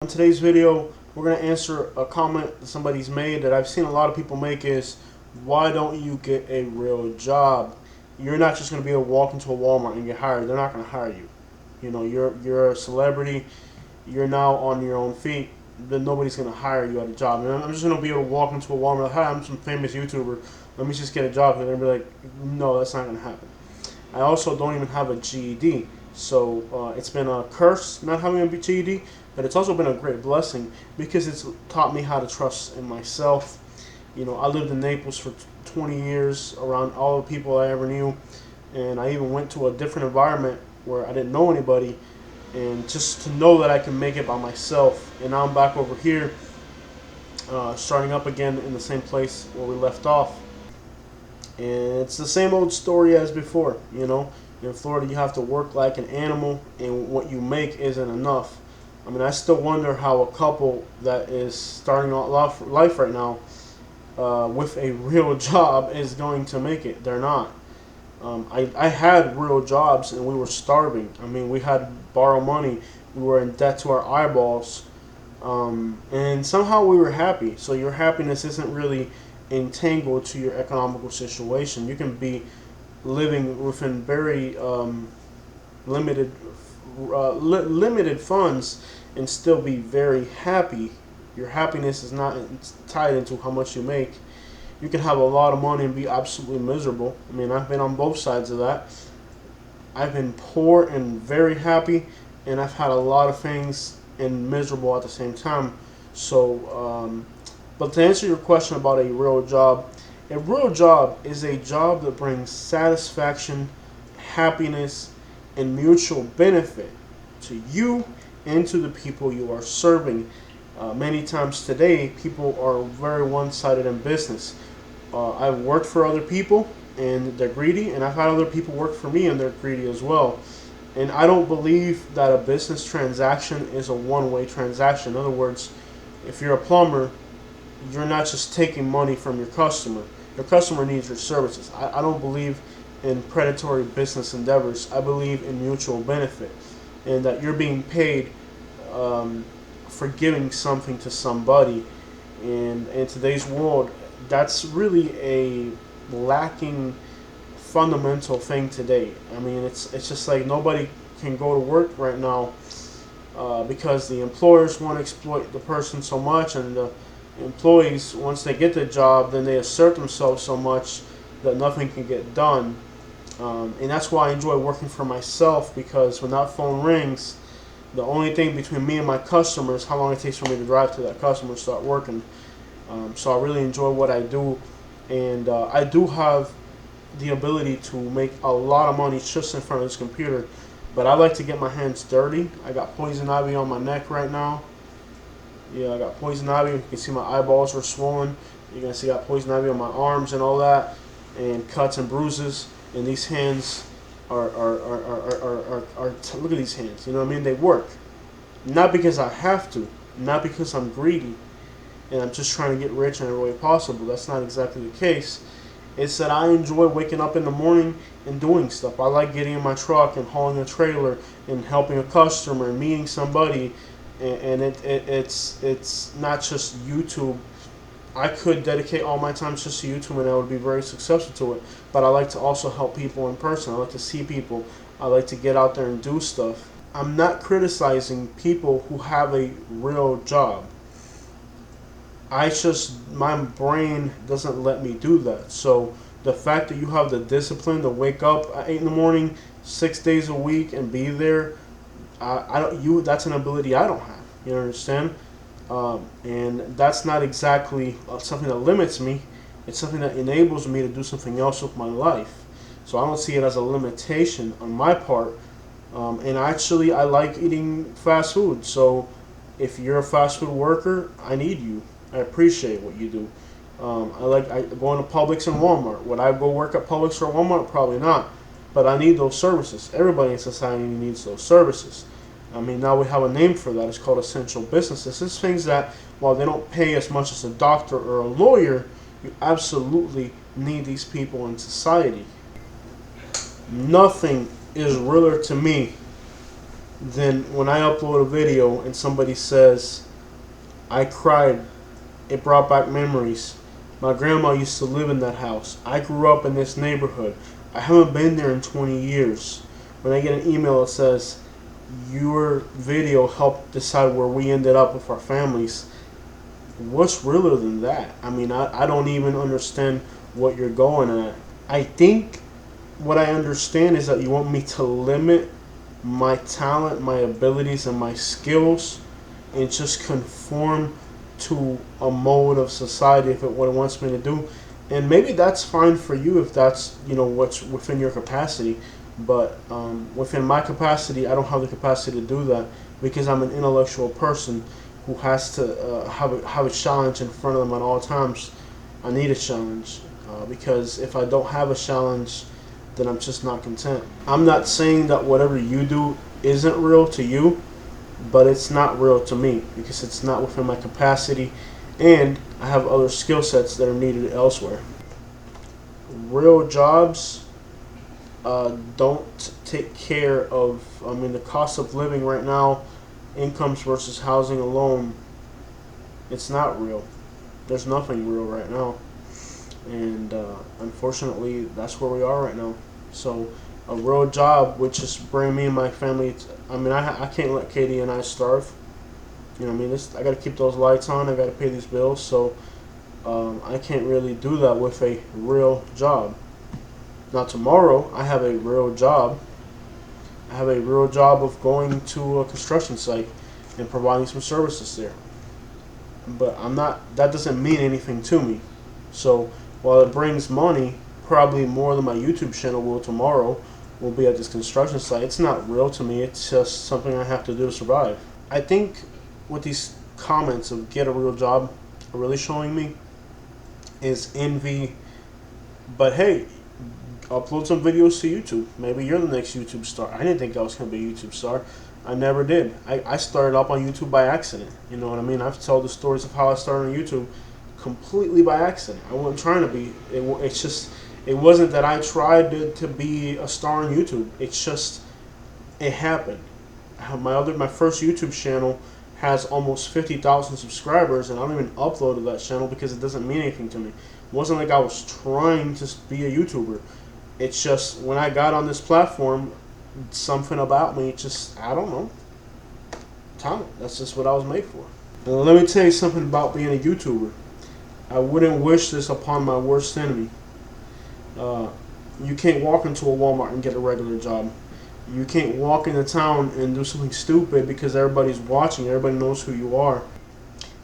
In today's video, we're going to answer a comment that somebody's made that I've seen a lot of people make is, why don't you get a real job? You're not just going to be able to walk into a Walmart and get hired. They're not going to hire you. You know, you're a celebrity. You're now on your own feet. Then nobody's going to hire you at a job. And I'm just going to be able to walk into a Walmart like, hi, I'm some famous YouTuber. Let me just get a job. And they're going to be like, no, that's not going to happen. I also don't even have a GED. So it's been a curse not having a GED, but it's also been a great blessing because it's taught me how to trust in myself. You know, I lived in Naples for 20 years around all the people I ever knew, and I even went to a different environment where I didn't know anybody, and just to know that I can make it by myself. And now I'm back over here, starting up again in the same place where we left off. And it's the same old story as before, you know. In Florida, you have to work like an animal, and what you make isn't enough. I mean, I still wonder how a couple that is starting out life right now with a real job is going to make it. They're not. I had real jobs, and we were starving. I mean, we had to borrow money. We were in debt to our eyeballs. And somehow we were happy. So your happiness isn't really entangled to your economical situation. You can be living within very limited limited funds and still be very happy. Your happiness is not tied into how much you make. You can have a lot of money and be absolutely miserable. I mean, I've been on both sides of that. I've been poor and very happy, and I've had a lot of things and miserable at the same time. So, but to answer your question about a real job is a job that brings satisfaction, happiness, and mutual benefit to you and to the people you are serving. Many times today, people are very one-sided in business. I've worked for other people, and they're greedy, and I've had other people work for me, and they're greedy as well. And I don't believe that a business transaction is a one-way transaction. In other words, if you're a plumber, you're not just taking money from your customer. Your customer needs your services. I don't believe in predatory business endeavors. I believe in mutual benefit, and that you're being paid for giving something to somebody. And in today's world, that's really a lacking fundamental thing today. I mean, it's just like nobody can go to work right now because the employers want to exploit the person so much, and the employees, once they get the job, then they assert themselves so much that nothing can get done. And that's why I enjoy working for myself, because when that phone rings, the only thing between me and my customer is how long it takes for me to drive to that customer and start working. So I really enjoy what I do, and I do have the ability to make a lot of money just in front of this computer, but I like to get my hands dirty. I got poison ivy on my neck right now. Yeah, I got poison ivy. You can see my eyeballs are swollen. You can see I got poison ivy on my arms and all that, and cuts and bruises. And these hands are look at these hands. You know what I mean? They work. Not because I have to, not because I'm greedy, and I'm just trying to get rich in every way possible. That's not exactly the case. It's that I enjoy waking up in the morning and doing stuff. I like getting in my truck and hauling a trailer and helping a customer and meeting somebody. And it's not just YouTube. I could dedicate all my time just to YouTube, and I would be very successful to it. But I like to also help people in person. I like to see people. I like to get out there and do stuff. I'm not criticizing people who have a real job. My brain doesn't let me do that. So the fact that you have the discipline to wake up at 8 in the morning, 6 days a week, and be there, that's an ability I don't have. You understand? And that's not exactly something that limits me. It's something that enables me to do something else with my life. So I don't see it as a limitation on my part. And actually, I like eating fast food. So if you're a fast food worker, I need you. I appreciate what you do. I like going to Publix and Walmart. Would I go work at Publix or Walmart? Probably not. But I need those services. Everybody in society needs those services. I mean, now we have a name for that. It's called essential businesses. It's things that, while they don't pay as much as a doctor or a lawyer, you absolutely need these people in society. Nothing is realer to me Then when I upload a video and somebody says, I cried, it brought back memories. My grandma used to live in that house. I grew up in this neighborhood. I haven't been there in 20 years. When I get an email that says, your video helped decide where we ended up with our families, what's realer than that? I mean, I don't even understand what you're going at. I think what I understand is that you want me to limit my talent, my abilities, and my skills and just conform to a mode of society if what it wants me to do. And maybe that's fine for you if that's, what's within your capacity. But within my capacity, I don't have the capacity to do that because I'm an intellectual person who has to have a challenge in front of them at all times. I need a challenge because if I don't have a challenge, then I'm just not content. I'm not saying that whatever you do isn't real to you, but it's not real to me because it's not within my capacity, and I have other skill sets that are needed elsewhere. Real jobs don't take care of, the cost of living right now, incomes versus housing alone, it's not real. There's nothing real right now. And unfortunately, that's where we are right now. So a real job would just bring me and my family. I can't let Katie and I starve. I got to keep those lights on. I got to pay these bills. So I can't really do that with a real job. Now tomorrow, I have a real job. I have a real job of going to a construction site and providing some services there. But that doesn't mean anything to me. So while it brings money, probably more than my YouTube channel will tomorrow, will be at this construction site, it's not real to me. It's just something I have to do to survive. I think what these comments of get a real job are really showing me is envy. But hey, upload some videos to YouTube. Maybe you're the next YouTube star. I didn't think I was going to be a YouTube star. I never did. I started up on YouTube by accident. You know what I mean? I've told the stories of how I started on YouTube completely by accident. I wasn't trying to be. It wasn't that I tried to be a star on YouTube. It's just, it happened. My first YouTube channel has almost 50,000 subscribers, and I don't even upload to that channel because it doesn't mean anything to me. It wasn't like I was trying to be a YouTuber. It's just when I got on this platform, something about me just, I don't know, talent. That's just what I was made for. Now, let me tell you something about being a YouTuber. I wouldn't wish this upon my worst enemy. You can't walk into a Walmart and get a regular job. You can't walk into town and do something stupid because everybody's watching. Everybody knows who you are.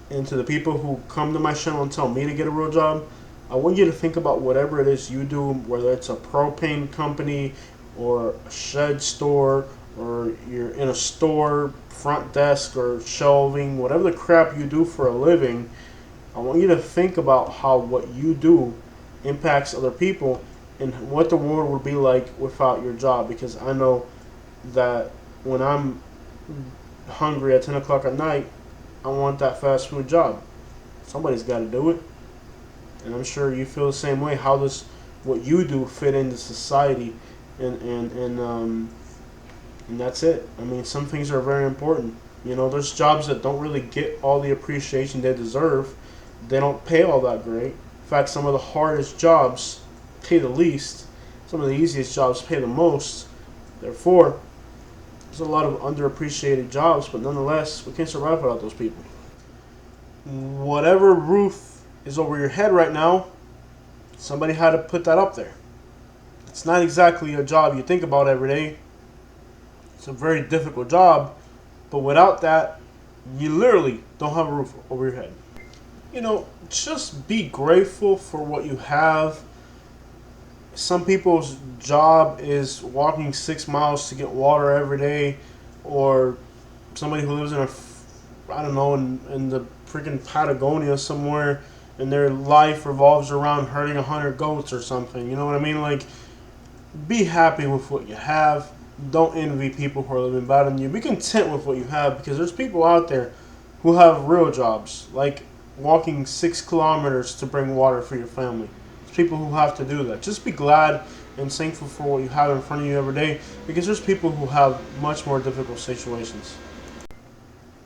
And to the people who come to my channel and tell me to get a real job, I want you to think about whatever it is you do, whether it's a propane company or a shed store or you're in a store, front desk or shelving, whatever the crap you do for a living. I want you to think about how what you do impacts other people and what the world would be like without your job, because I know that when I'm hungry at 10 o'clock at night, I want that fast food job. Somebody's got to do it. And I'm sure you feel the same way. How does what you do fit into society? And that's it. I mean, some things are very important. There's jobs that don't really get all the appreciation they deserve. They don't pay all that great. In fact, some of the hardest jobs pay the least. Some of the easiest jobs pay the most. Therefore, there's a lot of underappreciated jobs, but nonetheless, we can't survive without those people. Whatever roof is over your head right now, somebody had to put that up there. It's not exactly a job you think about every day. It's a very difficult job, but without that, you literally don't have a roof over your head. Just be grateful for what you have. Some people's job is walking 6 miles to get water every day, or somebody who lives in the freaking Patagonia somewhere, and their life revolves around herding 100 goats or something. You know what I mean? Like, be happy with what you have. Don't envy people who are living better than you. Be content with what you have, because there's people out there who have real jobs, like walking 6 kilometers to bring water for your family. There's people who have to do that. Just be glad and thankful for what you have in front of you every day, because there's people who have much more difficult situations.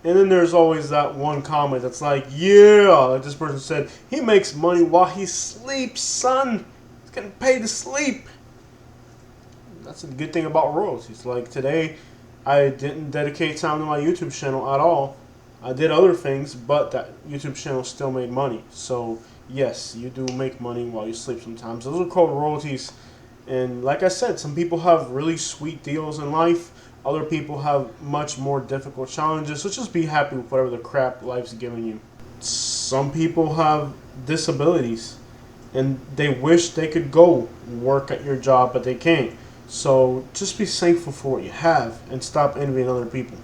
And then there's always that one comment that's like, yeah, like this person said, he makes money while he sleeps, son. He's getting paid to sleep. That's a good thing about royalties. Like today, I didn't dedicate time to my YouTube channel at all. I did other things, but that YouTube channel still made money. So yes, you do make money while you sleep sometimes. Those are called royalties. And like I said, some people have really sweet deals in life. Other people have much more difficult challenges. So just be happy with whatever the crap life's giving you. Some people have disabilities and they wish they could go work at your job, but they can't. So just be thankful for what you have and stop envying other people.